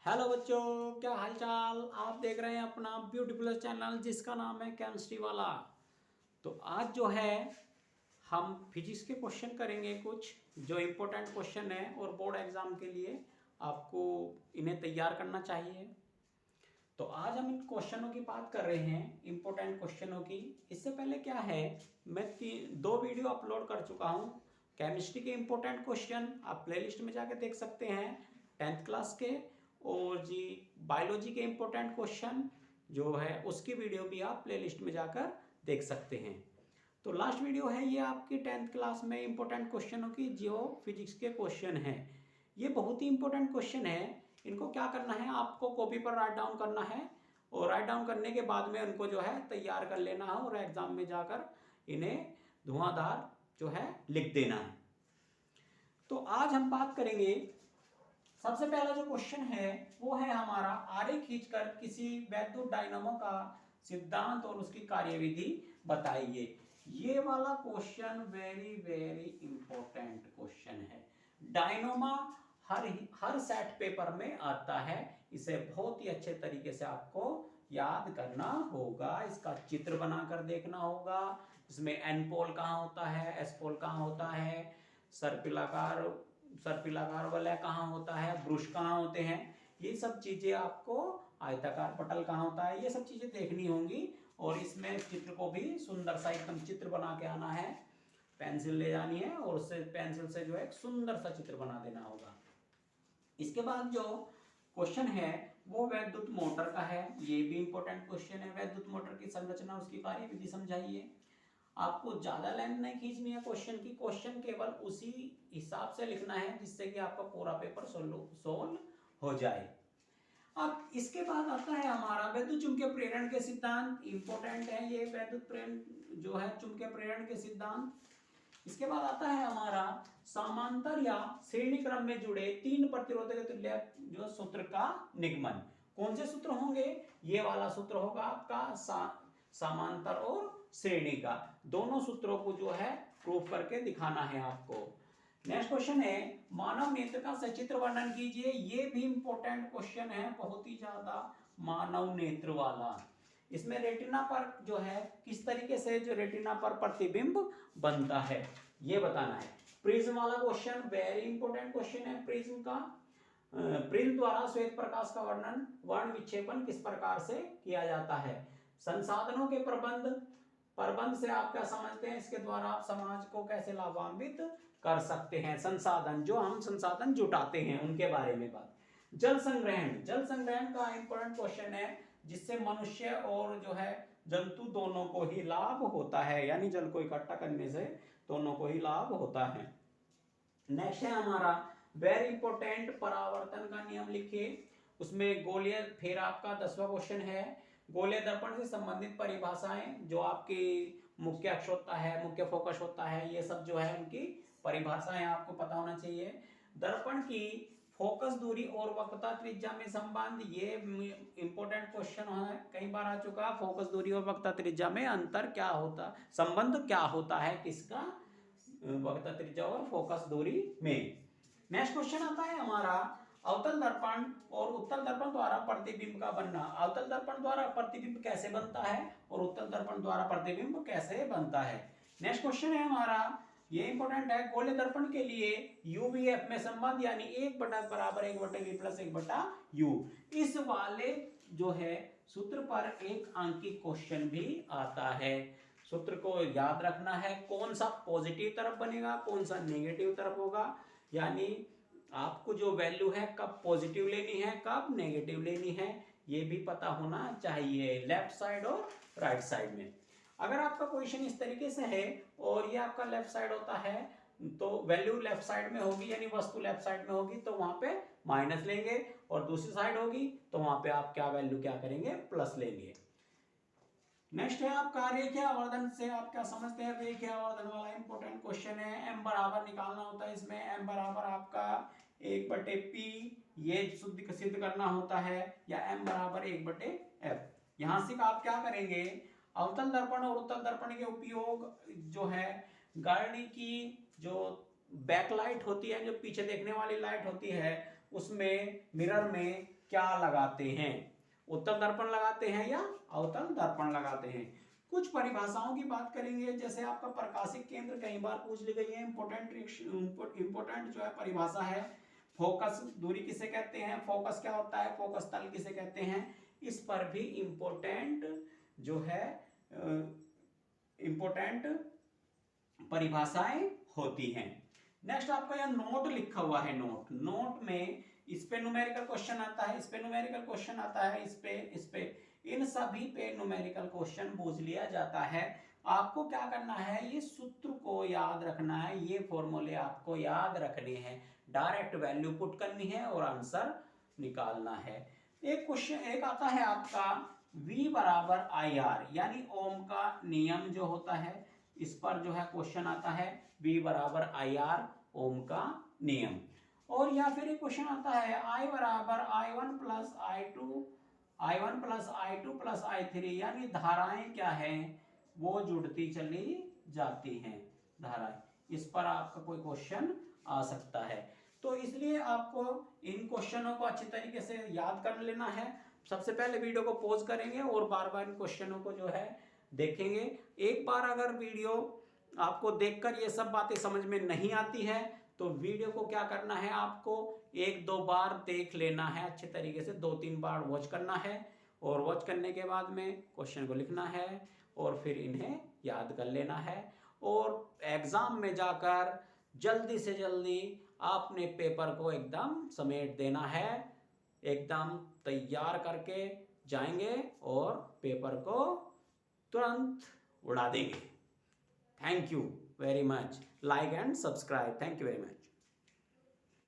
Hello बच्चों, क्या हालचाल। आप देख रहे हैं अपना ब्यूटीफुल चैनल जिसका नाम है केमिस्ट्री वाला। तो आज जो है हम फिजिक्स के क्वेश्चन करेंगे, कुछ जो इम्पोर्टेंट क्वेश्चन है और बोर्ड एग्जाम के लिए आपको इन्हें तैयार करना चाहिए। तो आज हम इन क्वेश्चनों की बात कर रहे हैं, इम्पोर्टेंट क्वेश्चनों की। इससे पहले क्या है, मैं दो वीडियो अपलोड कर चुका हूँ केमिस्ट्री के इम्पोर्टेंट क्वेश्चन, आप प्लेलिस्ट में जाके देख सकते हैं 10th क्लास के। और जी बायोलॉजी के इम्पोर्टेंट क्वेश्चन जो है उसकी वीडियो भी आप प्लेलिस्ट में जाकर देख सकते हैं। तो लास्ट वीडियो है ये आपकी 10th क्लास में इम्पोर्टेंट क्वेश्चनों की, जो फिजिक्स के क्वेश्चन है। ये बहुत ही इंपॉर्टेंट क्वेश्चन है। इनको क्या करना है, आपको कॉपी पर राइट डाउन करना है और राइट डाउन करने के बाद में उनको जो है तैयार कर लेना है और एग्जाम में जाकर इन्हें धुआंधार जो है लिख देना है। तो आज हम बात करेंगे, सबसे पहला जो क्वेश्चन है वो है हमारा, आरे खींचकर किसी वैद्युत डायनामो का सिद्धांत और उसकी कार्यविधि बताइए। ये वाला question very very important question है। डायनामो हर सेट पेपर में आता है। इसे बहुत ही अच्छे तरीके से आपको याद करना होगा, इसका चित्र बनाकर देखना होगा। इसमें एन पोल कहाँ होता है, एस पोल कहाँ होता है, सर्पिलाकार वलय कहाँ होता है, ब्रुश कहाँ होते हैं, ये सब चीजें आपको, आयताकार पटल कहाँ होता है, ये सब चीजें देखनी होंगी। और इसमें चित्र को भी सुंदर सा एकदम चित्र बना के आना है। पेंसिल ले जानी है और उससे पेंसिल से जो है एक सुंदर सा चित्र बना देना होगा। इसके बाद जो क्वेश्चन है वो वैद्युत मोटर का है। ये भी इंपॉर्टेंट क्वेश्चन है। वैद्युत मोटर की संरचना, उसकी कार्यविधि समझाइए। आपको ज्यादा लाइन नहीं खींचनी है क्वेश्चन की, क्वेश्चन केवल उसी हिसाब से लिखना है जिससे कि आपका पूरा पेपर सोल्व हो जाए। अब इसके बाद आता है हमारा वैद्युत चुंबकीय प्रेरण के सिद्धांत। इंपॉर्टेंट है ये वैद्युत प्रेरण जो है, चुंबकीय प्रेरण के सिद्धांत। इसके बाद आता है हमारा समांतर या श्रेणी क्रम में जुड़े तीन प्रतिरोधक के तुल्य जो सूत्र का निगमन। कौन से सूत्र होंगे, ये वाला सूत्र होगा आपका समांतर और श्रेणी का। दोनों सूत्रों को जो है प्रूफ करके दिखाना है आपको। नेक्स्ट क्वेश्चन है, मानव नेत्र का सचित्र वर्णन कीजिए। ये भी इंपॉर्टेंट क्वेश्चन है, बहुत ही ज्यादा। मानव नेत्र वाला, इसमें रेटिना पर जो है किस तरीके से जो रेटिना पर प्रतिबिंब बनता है ये बताना है। प्रिज्म वाला क्वेश्चन वेरी इंपॉर्टेंट क्वेश्चन है। प्रिज्म का, प्रिज्म द्वारा श्वेत प्रकाश का वर्णन, वर्ण विक्षेपण किस प्रकार से किया जाता है। संसाधनों के प्रबंध से आप क्या समझते हैं, इसके द्वारा आप समाज को कैसे लाभान्वित कर सकते हैं। संसाधन, जो हम संसाधन जुटाते हैं उनके बारे में बात। जल संग्रहण का इंपॉर्टेंट क्वेश्चन है, जिससे मनुष्य और जो है जंतु दोनों को ही लाभ होता है, यानी जल को इकट्ठा करने से दोनों को ही लाभ होता है। नेक्स्ट है हमारा वेरी इंपॉर्टेंट, परावर्तन का नियम लिखिए। उसमें गोलीय, फिर आपका 10वां क्वेश्चन है, गोलीय दर्पण से संबंधित परिभाषाएं, जो आपकी मुख्य अक्ष होता है, मुख्य फोकस होता है, ये सब जो है उनकी परिभाषाएं आपको पता होना चाहिए। दर्पण की फोकस दूरी और वक्रता त्रिज्या में संबंध, ये इंपॉर्टेंट क्वेश्चन है, कई बार आ चुका। फोकस दूरी और वक्रता त्रिज्या में अंतर क्या होता, संबंध क्या होता है किसका, वक्रता त्रिज्या और फोकस दूरी में। नेक्स्ट क्वेश्चन आता है हमारा, अवतल दर्पण और उत्तल दर्पण द्वारा प्रतिबिंब का बनना। अवतल दर्पण द्वारा प्रतिबिंब कैसे बनता है और उत्तल दर्पण द्वारा प्रतिबिंब कैसे बनता है। नेक्स्ट क्वेश्चन है हमारा, ये इंपॉर्टेंट है, गोलीय दर्पण के लिए यूवीएफ में संबंध, यानी 1/1/v प्लस 1/u। इस वाले जो है सूत्र पर एक अंकी क्वेश्चन भी आता है। सूत्र को याद रखना है, कौन सा पॉजिटिव तरफ बनेगा, कौन सा नेगेटिव तरफ होगा, यानी आपको जो वैल्यू है कब पॉजिटिव लेनी है, कब नेगेटिव लेनी है, ये भी पता होना चाहिए लेफ्ट साइड और राइट साइड में। अगर आपका क्वेश्चन इस तरीके से है और ये आपका लेफ्ट साइड होता है, तो वैल्यू लेफ्ट साइड में होगी, यानी वस्तु लेफ्ट साइड में होगी, तो वहां पे माइनस लेंगे, और दूसरी साइड होगी तो वहां पे आप क्या वैल्यू क्या करेंगे, प्लस लेंगे। नेक्स्ट है आपका रेखीय आवर्धन से आप क्या समझते हैं। रेखीय आवर्धन वाला इंपॉर्टेंट क्वेश्चन है। एम बराबर निकालना होता है इसमें। एम बराबर आपका 1/p, ये सिद्ध करना होता है, या एम बराबर 1/f। यहां से आप क्या करेंगे, अवतल दर्पण और उत्तल दर्पण के उपयोग जो है, गाड़ी की जो बैकलाइट होती है, जो पीछे देखने वाली लाइट होती है, उसमें मिरर में क्या लगाते हैं, उत्तल दर्पण लगाते हैं या अवतल दर्पण लगाते हैं। कुछ परिभाषाओं की बात करेंगे, जैसे आपका प्रकाशिक केंद्र कई बार पूछ ली गई है, इंपोर्टेंट जो है परिभाषा है। फोकस दूरी किसे कहते हैं, फोकस क्या होता है, फोकस तल किसे कहते हैं, इस पर भी इंपोर्टेंट जो है इंपोर्टेंट परिभाषाएं होती हैं। नेक्स्ट आपका यह नोट लिखा हुआ है, नोट में इस पे न्यूमेरिकल क्वेश्चन आता है, इस पे न्यूमेरिकल क्वेश्चन आता है, इस पे इन सभी पे न्यूमेरिकल क्वेश्चन पूछ लिया जाता है। आपको क्या करना है, ये सूत्र को याद रखना है, ये फॉर्मूले आपको याद रखने हैं, डायरेक्ट वैल्यू पुट करनी है और आंसर निकालना है। एक क्वेश्चन एक आता है आपका V बराबर IR, यानी ओम का नियम जो होता है, इस पर जो है क्वेश्चन आता है V बराबर IR ओम का नियम। और या फिर एक क्वेश्चन आता है I बराबर I1 plus I2 plus I3, यानी धाराएं क्या है, वो जुड़ती चली जाती हैं धाराएं। इस पर आपका कोई क्वेश्चन आ सकता है, तो इसलिए आपको इन क्वेश्चनों को अच्छी तरीके से याद कर लेना है। सबसे पहले वीडियो को पॉज करेंगे और बार बार इन क्वेश्चनों को जो है देखेंगे। एक बार अगर वीडियो आपको देखकर ये सब बातें समझ में नहीं आती है तो वीडियो को क्या करना है, आपको एक दो बार देख लेना है अच्छे तरीके से, 2-3 बार वॉच करना है, और वॉच करने के बाद में क्वेश्चन को लिखना है और फिर इन्हें याद कर लेना है, और एग्जाम में जाकर जल्दी से जल्दी आपने पेपर को एकदम समेट देना है, एकदम तैयार करके जाएंगे और पेपर को तुरंत उड़ा देंगे। Thank you very much, like and subscribe, thank you very much.